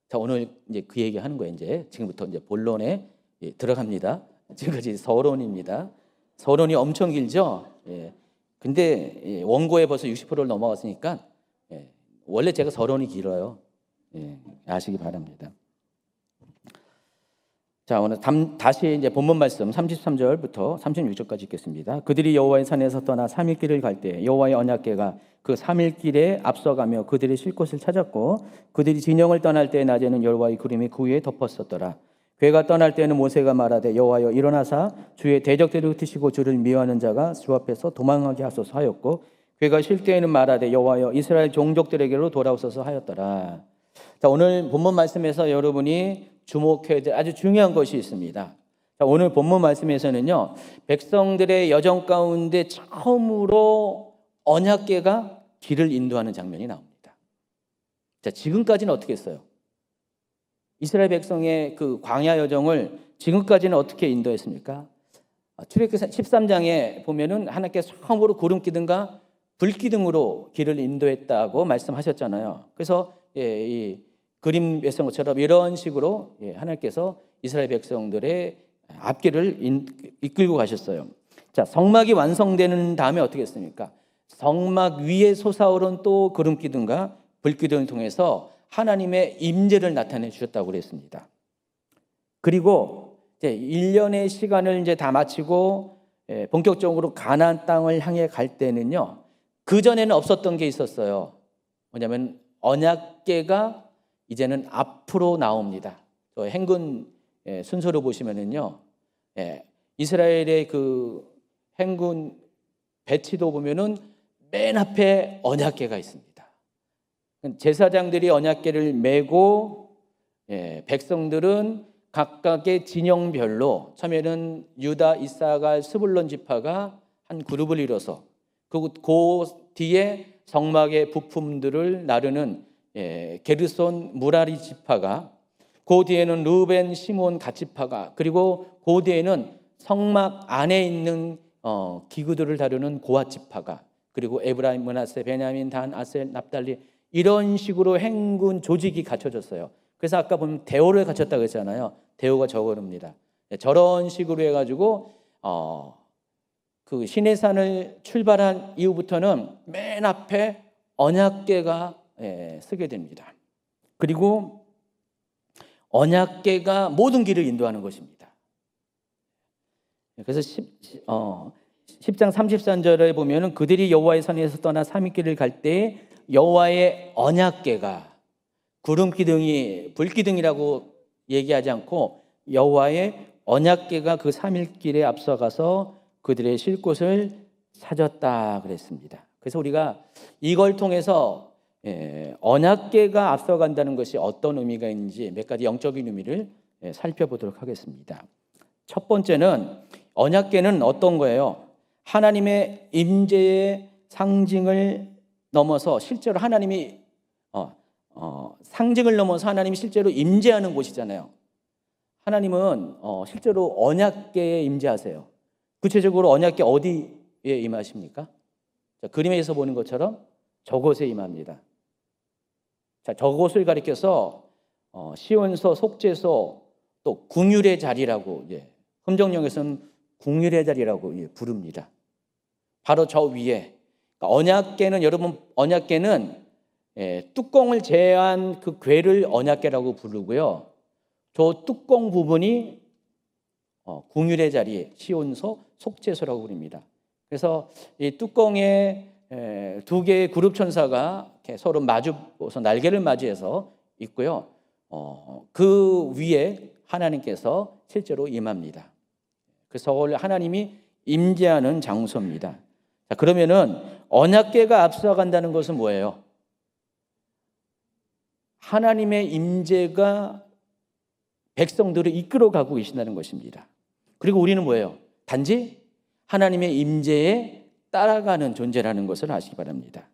자, 오늘 이제 그 얘기 하는 거예요. 이제 지금부터 이제 본론에 들어갑니다. 지금까지 서론입니다. 서론이 엄청 길죠? 근데 원고에 벌써 60%를 넘어갔으니까 원래 제가 서론이 길어요. 아시기 바랍니다. 자, 오늘 다시 이제 본문 말씀 33절부터 36절까지 읽겠습니다. 그들이 여호와의 산에서 떠나 3일 길을 갈 때 여호와의 언약궤가 그 3일 길에 앞서가며 그들이 쉴 곳을 찾았고 그들이 진영을 떠날 때 낮에는 여호와의 구름이 그 위에 덮었었더라. 궤가 떠날 때에는 모세가 말하되 여호와여 일어나사 주의 대적들을 흩으시고 주를 미워하는 자가 주 앞에서 도망하게 하소서 하였고 궤가 쉴 때에는 말하되 여호와여 이스라엘 종족들에게로 돌아오소서 하였더라. 자, 오늘 본문 말씀에서 여러분이 주목해야 될 아주 중요한 것이 있습니다. 자, 오늘 본문 말씀에서는요, 백성들의 여정 가운데 처음으로 언약궤가 길을 인도하는 장면이 나옵니다. 자, 지금까지는 어떻게 했어요? 이스라엘 백성의 그 광야 여정을 지금까지는 어떻게 인도했습니까? 출애굽기 13장에 보면은 하나님께서 처음으로 구름 기둥과 불 기둥으로 길을 인도했다고 말씀하셨잖아요. 그래서 이 그림에 쓴 것처럼 이런 식으로 하나님께서 이스라엘 백성들의 앞길을 이끌고 가셨어요. 자, 성막이 완성되는 다음에 어떻게 했습니까? 성막 위에 솟아오른 또 구름 기둥과 불 기둥을 통해서 하나님의 임재를 나타내 주셨다고 그랬습니다. 그리고 이제 1년의 시간을 이제 다 마치고 본격적으로 가나안 땅을 향해 갈 때는요, 그 전에는 없었던 게 있었어요. 뭐냐면 언약궤가 이제는 앞으로 나옵니다. 행군 순서로 보시면은요, 이스라엘의 그 행군 배치도 보면은 맨 앞에 언약궤가 있습니다. 제사장들이 언약궤를 메고 백성들은 각각의 진영별로 처음에는 유다, 이사갈, 스불론 지파가 한 그룹을 이뤄서 그 뒤에 성막의 부품들을 나르는 게르손 무라리 지파가, 그 뒤에는 르벤, 시몬 갓 지파가, 그리고 그 뒤에는 성막 안에 있는 기구들을 다루는 고앗 지파가, 그리고 에브라임, 므낫세, 베냐민, 단, 아셀, 납달리 이런 식으로 행군 조직이 갖춰졌어요. 그래서 아까 보면 대오를 갖췄다고 했잖아요. 대오가 저거입니다. 저런 식으로 해가지고 그 시내산을 출발한 이후부터는 맨 앞에 언약궤가 서게 됩니다. 그리고 언약궤가 모든 길을 인도하는 것입니다. 그래서 10장 33절에 보면은 그들이 여호와의 산에서 떠나 3일 길을 갈 때 여호와의 언약궤가, 구름 기둥이 불 기둥이라고 얘기하지 않고 여호와의 언약궤가 그 3일 길에 앞서가서 그들의 쉴 곳을 찾았다 그랬습니다. 그래서 우리가 이걸 통해서 언약궤가 앞서간다는 것이 어떤 의미가 있는지 몇 가지 영적인 의미를 살펴보도록 하겠습니다. 첫 번째는 언약궤는 어떤 거예요? 하나님의 임재의 상징을 넘어서 실제로 하나님이 상징을 넘어서 하나님이 실제로 임재하는 곳이잖아요. 하나님은 실제로 언약궤에 임재하세요. 구체적으로 언약궤 어디에 임하십니까? 자, 그림에서 보는 것처럼 저곳에 임합니다. 자, 저곳을 가리켜서 시온소, 속죄소, 또 궁율의 자리라고, 흠정령에서는 궁율의 자리라고 부릅니다. 바로 저 위에, 그러니까 언약궤는, 여러분, 언약궤는 뚜껑을 제한 그 궤를 언약궤라고 부르고요. 저 뚜껑 부분이 궁율의 자리, 시온소, 속죄소라고 부릅니다. 그래서 이 뚜껑에 두 개의 그룹 천사가 서로 마주보서 날개를 맞이해서 있고요. 그 위에 하나님께서 실제로 임합니다. 그래서 하나님이 임재하는 장소입니다. 자, 그러면은 언약궤가 앞서간다는 것은 뭐예요? 하나님의 임재가 백성들을 이끌어가고 계신다는 것입니다. 그리고 우리는 뭐예요? 단지 하나님의 임재에 따라가는 존재라는 것을 아시기 바랍니다.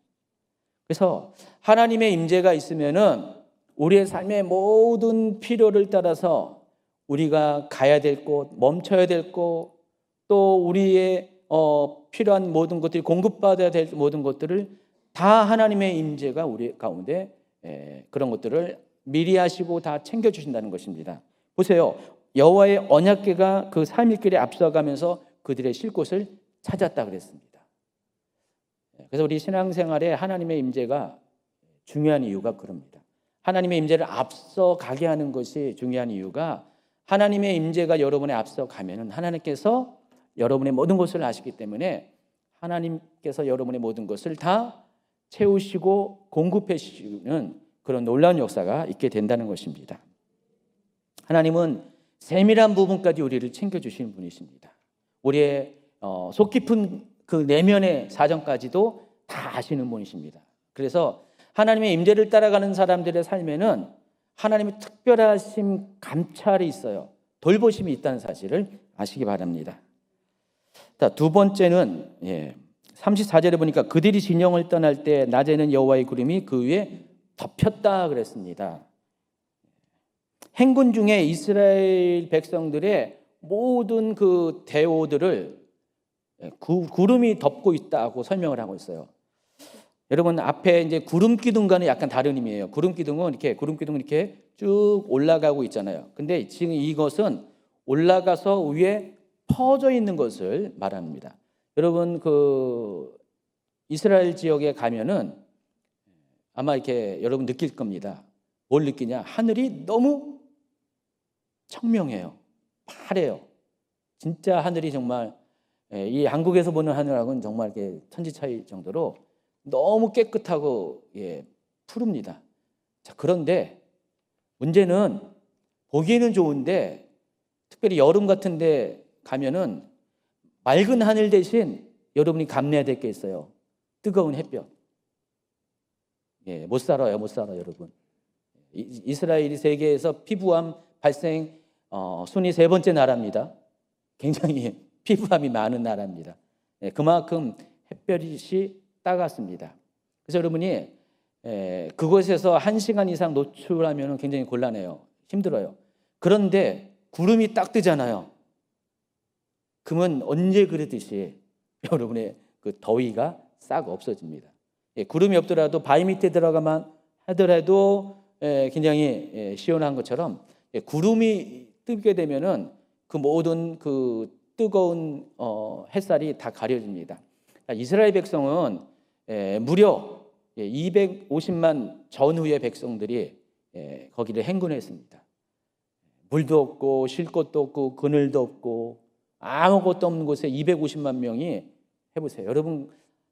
그래서 하나님의 임재가 있으면은 우리의 삶의 모든 필요를 따라서 우리가 가야 될 곳, 멈춰야 될 곳, 또 우리의 필요한 모든 것들이 공급받아야 될 모든 것들을 다 하나님의 임재가 우리 가운데 그런 것들을 미리 하시고 다 챙겨주신다는 것입니다. 보세요. 여호와의 언약궤가 그 3일길에 앞서가면서 그들의 쉴 곳을 찾았다 그랬습니다. 그래서 우리 신앙생활에 하나님의 임재가 중요한 이유가 그럽니다. 하나님의 임재를 앞서가게 하는 것이 중요한 이유가 하나님의 임재가 여러분의 앞서가면은 하나님께서 여러분의 모든 것을 아시기 때문에 하나님께서 여러분의 모든 것을 다 채우시고 공급해 주시는 그런 놀라운 역사가 있게 된다는 것입니다. 하나님은 세밀한 부분까지 우리를 챙겨주시는 분이십니다. 우리의 속 깊은 그 내면의 사정까지도 다 아시는 분이십니다. 그래서 하나님의 임재를 따라가는 사람들의 삶에는 하나님의 특별하신 감찰이 있어요. 돌보심이 있다는 사실을 아시기 바랍니다. 자, 두 번째는 34절에 보니까 그들이 진영을 떠날 때 낮에는 여호와의 구름이 그 위에 덮였다 그랬습니다. 행군 중에 이스라엘 백성들의 모든 그 대오들을 구름이 덮고 있다고 설명을 하고 있어요. 여러분 앞에 이제 구름 기둥과는 약간 다른 의미예요. 구름 기둥은 이렇게 쭉 올라가고 있잖아요. 근데 지금 이것은 올라가서 위에 퍼져 있는 것을 말합니다. 여러분 그 이스라엘 지역에 가면은 아마 이렇게 여러분 느낄 겁니다. 뭘 느끼냐? 하늘이 너무 청명해요. 파래요. 진짜 하늘이 정말 이 한국에서 보는 하늘하고는 정말 이렇게 천지 차이 정도로 너무 깨끗하고 푸릅니다. 자, 그런데 문제는 보기에는 좋은데 특별히 여름 같은데 가면은 맑은 하늘 대신 여러분이 감내해야 될 게 있어요. 뜨거운 햇볕. 못 살아요, 여러분. 이스라엘이 세계에서 피부암 발생 순위 3번째 나라입니다. 굉장히 피부암이 많은 나라입니다. 그만큼 햇볕이 따갑습니다. 그래서 여러분이 그곳에서 1시간 이상 노출하면 굉장히 곤란해요. 힘들어요. 그런데 구름이 딱 뜨잖아요. 그러면 언제 그랬듯이 여러분의 그 더위가 싹 없어집니다. 구름이 없더라도 바위 밑에 들어가만 하더라도 굉장히 시원한 것처럼 구름이 뜨게 되면은 그 모든 그 뜨거운 햇살이 다 가려집니다. 이스라엘 백성은 무려 250만 전후의 백성들이 거기를 행군했습니다. 물도 없고 쉴 곳도 없고 그늘도 없고 아무것도 없는 곳에 250만 명이 해보세요. 여러분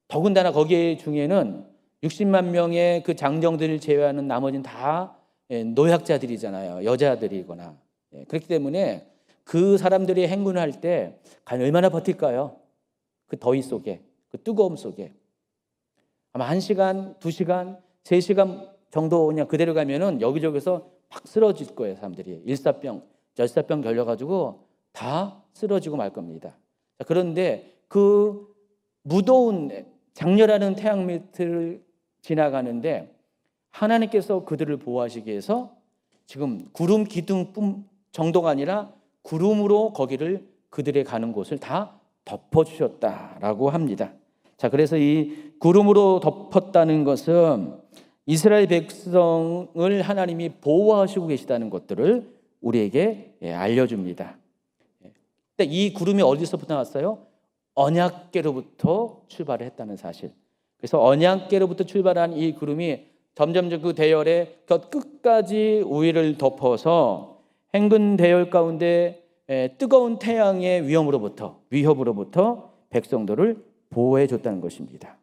더군다나 거기 중에는 60만 명의 그 장정들을 제외하는 나머지는 다 노약자들이잖아요. 여자들이거나. 그렇기 때문에 그 사람들이 행군할 때 과연 얼마나 버틸까요? 그 더위 속에, 그 뜨거움 속에. 아마 1시간, 2시간, 3시간 정도 그냥 그대로 가면은 여기저기서 막 쓰러질 거예요, 사람들이. 일사병, 열사병 걸려가지고 다 쓰러지고 말 겁니다. 그런데 그 무더운 장렬하는 태양 밑을 지나가는데 하나님께서 그들을 보호하시기 위해서 지금 구름 기둥뿐 정도가 아니라 구름으로 거기를 그들의 가는 곳을 다 덮어주셨다라고 합니다. 자, 그래서 이 구름으로 덮었다는 것은 이스라엘 백성을 하나님이 보호하시고 계시다는 것들을 우리에게 알려줍니다. 이 구름이 어디서부터 나왔어요? 언약궤로부터 출발을 했다는 사실. 그래서 언약궤로부터 출발한 이 구름이 점점 그 대열의 끝까지 우위를 덮어서 행군 대열 가운데 뜨거운 태양의 위협으로부터 백성들을 보호해 줬다는 것입니다.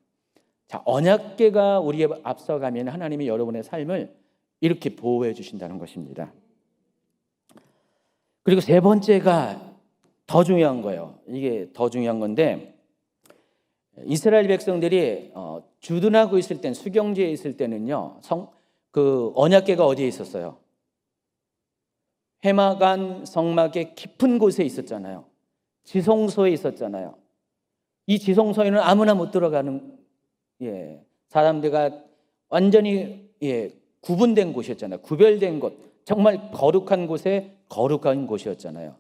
자, 언약궤가 우리에 앞서가면 하나님이 여러분의 삶을 이렇게 보호해 주신다는 것입니다. 그리고 세 번째가 더 중요한 거예요. 이게 더 중요한 건데 이스라엘 백성들이 주둔하고 있을 땐, 수경지에 있을 때는요, 그 언약궤가 어디에 있었어요? 해마간 성막의 깊은 곳에 있었잖아요. 지성소에 있었잖아요. 이 지성소에는 아무나 못 들어가는, 사람들과 완전히 구분된 곳이었잖아요. 구별된 곳, 정말 거룩한 곳에 거룩한 곳이었잖아요.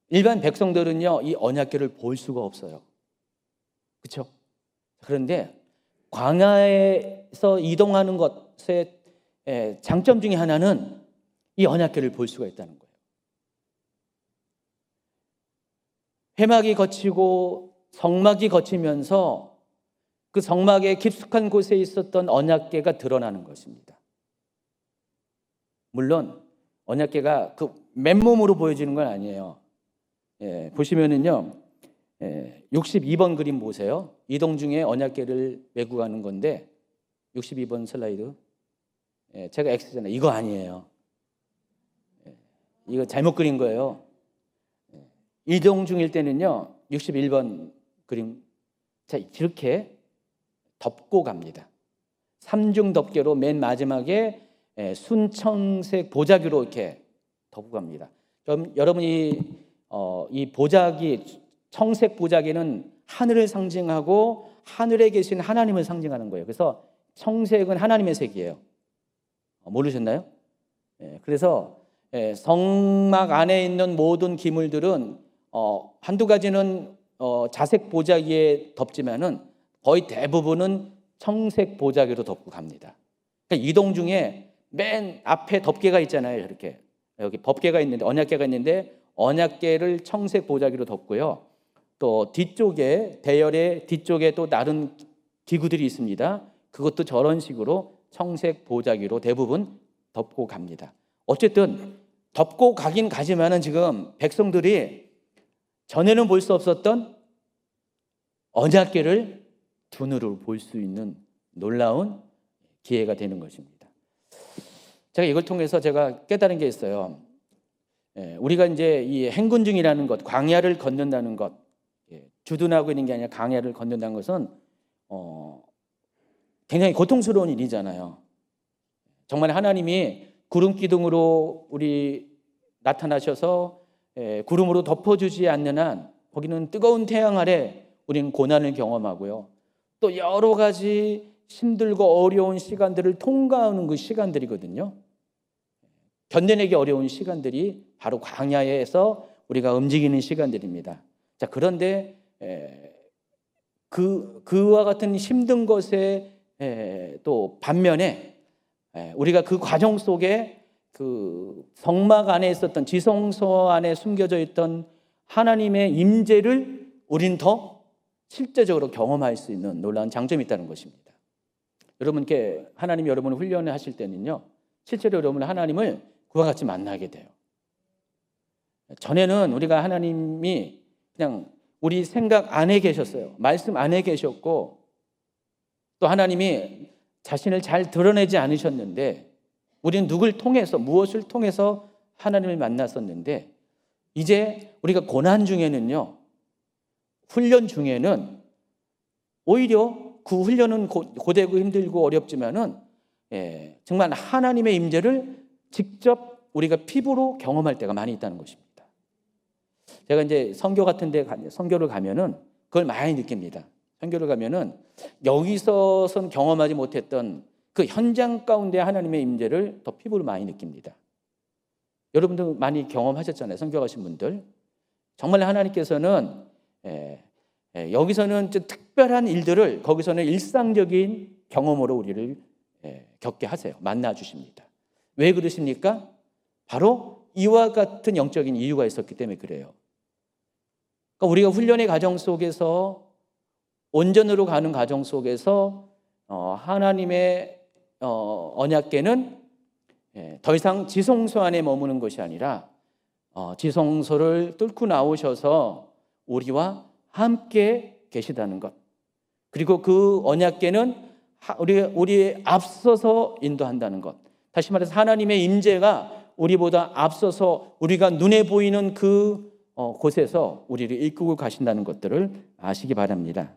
일반 백성들은요, 이 언약궤를 볼 수가 없어요. 그렇죠? 그런데 광야에서 이동하는 것의 장점 중에 하나는 이 언약궤를 볼 수가 있다는 거예요. 회막이 거치고 성막이 거치면서 그 성막의 깊숙한 곳에 있었던 언약궤가 드러나는 것입니다. 물론 언약궤가 그 맨몸으로 보여지는 건 아니에요. 보시면은요, 62번 그림 보세요. 이동 중에 언약궤를 메고 가는 건데 62번 슬라이드. 제가 X잖아요. 이거 아니에요. 이거 잘못 그린 거예요. 이동 중일 때는요, 61번 그림. 자, 이렇게 덮고 갑니다. 삼중 덮개로 맨 마지막에 순청색 보자기로 이렇게 덮고 갑니다. 그럼 여러분이 이 보자기, 청색 보자기는 하늘을 상징하고 하늘에 계신 하나님을 상징하는 거예요. 그래서 청색은 하나님의 색이에요. 모르셨나요? 그래서 성막 안에 있는 모든 기물들은 한두 가지는 자색 보자기에 덮지만은 거의 대부분은 청색 보자기로 덮고 갑니다. 그러니까 이동 중에 맨 앞에 덮개가 있잖아요. 이렇게 여기 덮개가 있는데, 언약궤가 있는데 언약궤를 청색 보자기로 덮고요. 또 뒤쪽에, 대열의 뒤쪽에 또 다른 기구들이 있습니다. 그것도 저런 식으로 청색 보자기로 대부분 덮고 갑니다. 어쨌든 덮고 가긴 가지만은 지금 백성들이 전에는 볼 수 없었던 언약궤를 두 눈으로 볼 수 있는 놀라운 기회가 되는 것입니다. 제가 이걸 통해서 제가 깨달은 게 있어요. 우리가 이제 이 행군 중이라는 것, 광야를 걷는다는 것, 주둔하고 있는 게 아니라 광야를 걷는다는 것은 굉장히 고통스러운 일이잖아요. 정말 하나님이 구름 기둥으로 우리 나타나셔서 구름으로 덮어주지 않는 한 거기는 뜨거운 태양 아래 우리는 고난을 경험하고요. 또 여러 가지 힘들고 어려운 시간들을 통과하는 그 시간들이거든요. 견뎌내기 어려운 시간들이 바로 광야에서 우리가 움직이는 시간들입니다. 자, 그런데 그와 같은 힘든 것에 또 반면에 우리가 그 과정 속에 그 성막 안에 있었던, 지성소 안에 숨겨져 있던 하나님의 임재를 우리는 더 실제적으로 경험할 수 있는 놀라운 장점이 있다는 것입니다. 여러분께 하나님이 여러분을 훈련을 하실 때는요, 실제로 여러분은 하나님을 그와 같이 만나게 돼요. 전에는 우리가 하나님이 그냥 우리 생각 안에 계셨어요. 말씀 안에 계셨고, 또 하나님이 자신을 잘 드러내지 않으셨는데, 우리는 누굴 통해서, 무엇을 통해서 하나님을 만났었는데, 이제 우리가 고난 중에는요, 훈련 중에는 오히려 그 훈련은 고되고 힘들고 어렵지만은 정말 하나님의 임재를 직접 우리가 피부로 경험할 때가 많이 있다는 것입니다. 제가 이제 선교 같은 데 선교를 가면은 그걸 많이 느낍니다. 선교를 가면은 여기서선 경험하지 못했던 그 현장 가운데 하나님의 임재를 더 피부로 많이 느낍니다. 여러분도 많이 경험하셨잖아요. 선교 가신 분들. 정말 하나님께서는 여기서는 특별한 일들을 거기서는 일상적인 경험으로 우리를 겪게 하세요. 만나 주십니다. 왜 그러십니까? 바로 이와 같은 영적인 이유가 있었기 때문에 그래요. 그러니까 우리가 훈련의 과정 속에서, 온전으로 가는 과정 속에서 하나님의 언약궤는 더 이상 지성소 안에 머무는 것이 아니라 지성소를 뚫고 나오셔서 우리와 함께 계시다는 것, 그리고 그 언약궤는 우리의 앞서서 인도한다는 것, 다시 말해서 하나님의 임재가 우리보다 앞서서 우리가 눈에 보이는 그 곳에서 우리를 이끌고 가신다는 것들을 아시기 바랍니다.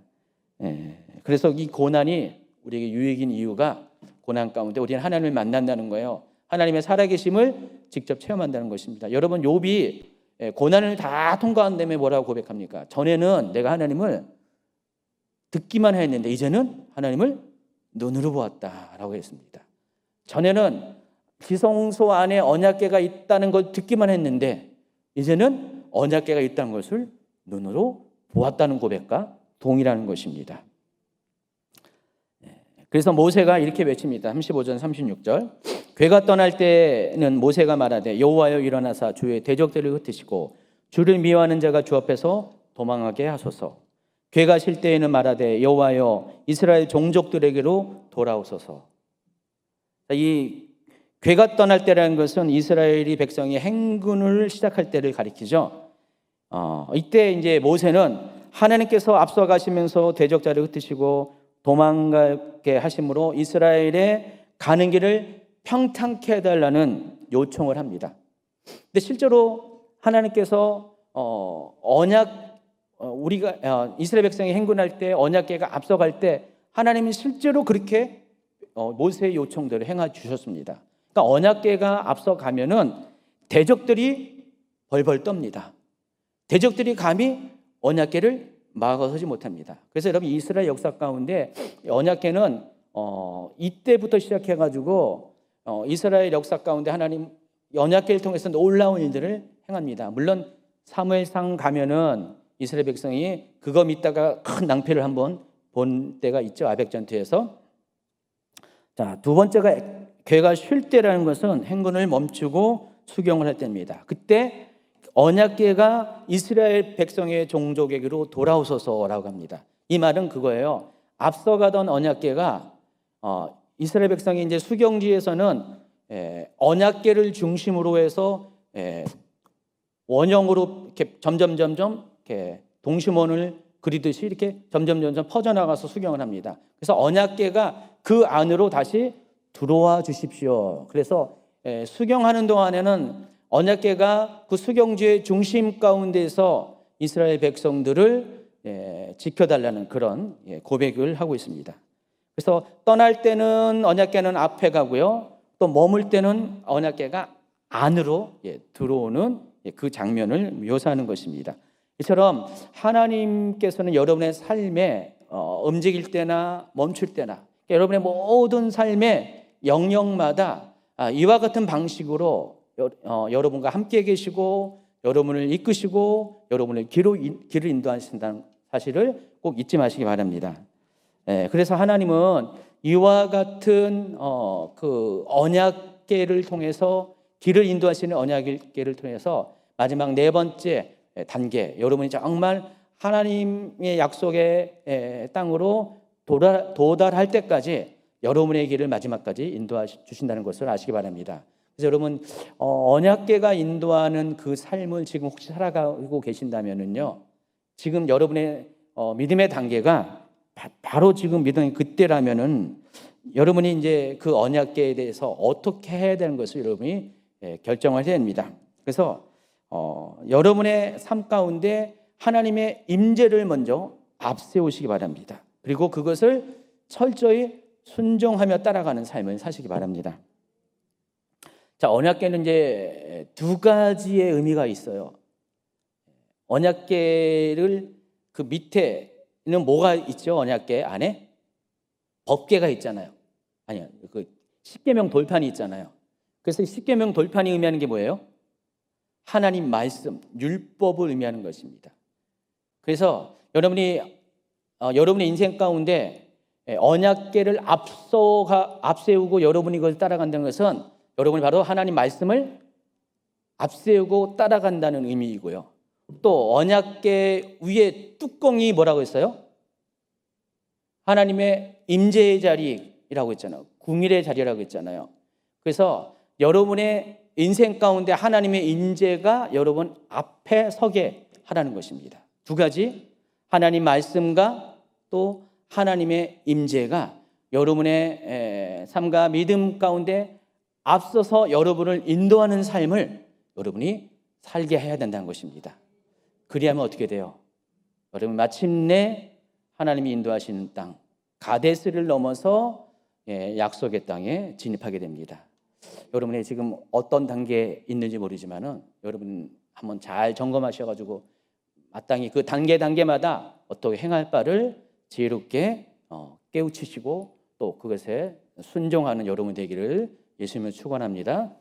그래서 이 고난이 우리에게 유익인 이유가 고난 가운데 우리는 하나님을 만난다는 거예요. 하나님의 살아계심을 직접 체험한다는 것입니다. 여러분, 욥이 고난을 다 통과한 다음에 뭐라고 고백합니까? 전에는 내가 하나님을 듣기만 했는데 이제는 하나님을 눈으로 보았다라고 했습니다. 전에는 지성소 안에 언약궤가 있다는 걸 듣기만 했는데 이제는 언약궤가 있다는 것을 눈으로 보았다는 고백과 동일한 것입니다. 그래서 모세가 이렇게 외칩니다. 35절 36절. 궤가 떠날 때는 모세가 말하되 여호와여 일어나사 주의 대적들을 흩으시고 주를 미워하는 자가 주 앞에서 도망하게 하소서. 궤가 실 때에는 말하되 여호와여 이스라엘 종족들에게로 돌아오소서. 이 궤가 떠날 때라는 것은 이스라엘이 백성이 행군을 시작할 때를 가리키죠. 이때 이제 모세는 하나님께서 앞서 가시면서 대적자를 흩으시고 도망가게 하심으로 이스라엘의 가는 길을 평탄케 해달라는 요청을 합니다. 근데 실제로 하나님께서 우리가 이스라엘 백성이 행군할 때 언약궤가 앞서갈 때 하나님이 실제로 그렇게 모세의 요청대로 행해 주셨습니다. 그러니까 언약궤가 앞서가면은 대적들이 벌벌 떱니다. 대적들이 감히 언약궤를 막아서지 못합니다. 그래서 여러분, 이스라엘 역사 가운데 언약궤는 이때부터 시작해가지고 이스라엘 역사 가운데 하나님 언약궤를 통해서 놀라운 일들을 행합니다. 물론 사무엘상 가면은 이스라엘 백성이 그거 믿다가 큰 낭패를 한번 본 때가 있죠. 아벡 전투에서. 자, 두 번째가 궤가 쉴 때라는 것은 행군을 멈추고 수경을 할 때입니다. 그때 언약궤가 이스라엘 백성의 종족에게로 돌아오소서라고 합니다. 이 말은 그거예요. 앞서가던 언약궤가 이스라엘 백성이 이제 수경지에서는 언약궤를 중심으로 해서 원형으로 이렇게 점점 이렇게 동심원을 그리듯이 이렇게 점점 퍼져나가서 수경을 합니다. 그래서 언약궤가 그 안으로 다시 들어와 주십시오. 그래서 수경하는 동안에는 언약궤가 그 수경지의 중심 가운데서 이스라엘 백성들을 지켜달라는 그런 고백을 하고 있습니다. 그래서 떠날 때는 언약궤는 앞에 가고요, 또 머물 때는 언약궤가 안으로 들어오는 그 장면을 묘사하는 것입니다. 이처럼 하나님께서는 여러분의 삶에 움직일 때나 멈출 때나 여러분의 모든 삶의 영역마다 이와 같은 방식으로 여러분과 함께 계시고 여러분을 이끄시고 여러분의 길을 인도하신다는 사실을 꼭 잊지 마시기 바랍니다. 그래서 하나님은 이와 같은 그 언약궤를 통해서 길을 인도하시는 언약궤를 통해서 마지막 네 번째 단계, 여러분이 정말 하나님의 약속의 땅으로 도달할 때까지 여러분의 길을 마지막까지 인도해 주신다는 것을 아시기 바랍니다. 그래서 여러분, 언약궤가 인도하는 그 삶을 지금 혹시 살아가고 계신다면은요, 지금 여러분의 믿음의 단계가 바로 지금 믿음의 그때라면은 여러분이 이제 그 언약궤에 대해서 어떻게 해야 되는 것을 여러분이 결정을 해야 됩니다. 그래서 여러분의 삶 가운데 하나님의 임재를 먼저 앞세우시기 바랍니다. 그리고 그것을 철저히 순종하며 따라가는 삶을 사시기 바랍니다. 자, 언약궤는 이제 두 가지의 의미가 있어요. 언약궤를 그 밑에는 뭐가 있죠? 언약궤 안에 법궤가 있잖아요. 아니요, 그 십계명 돌판이 있잖아요. 그래서 십계명 돌판이 의미하는 게 뭐예요? 하나님 말씀, 율법을 의미하는 것입니다. 그래서 여러분의 인생 가운데 언약궤를 앞세우고 여러분이 그걸 따라간다는 것은 여러분이 바로 하나님 말씀을 앞세우고 따라간다는 의미이고요. 또 언약궤 위에 뚜껑이 뭐라고 했어요? 하나님의 임재의 자리라고 했잖아요. 궁일의 자리라고 했잖아요. 그래서 여러분의 인생 가운데 하나님의 임재가 여러분 앞에 서게 하라는 것입니다. 두 가지, 하나님 말씀과 또 하나님의 임재가 여러분의 삶과 믿음 가운데 앞서서 여러분을 인도하는 삶을 여러분이 살게 해야 된다는 것입니다. 그리하면 어떻게 돼요? 여러분 마침내 하나님이 인도하시는 땅 가데스를 넘어서 약속의 땅에 진입하게 됩니다. 여러분이 지금 어떤 단계에 있는지 모르지만은 여러분 한번 잘 점검하셔가지고 마땅히 그 단계마다 어떻게 행할 바를 지혜롭게 깨우치시고 또 그것에 순종하는 여러분 되기를 예수님을 축원합니다.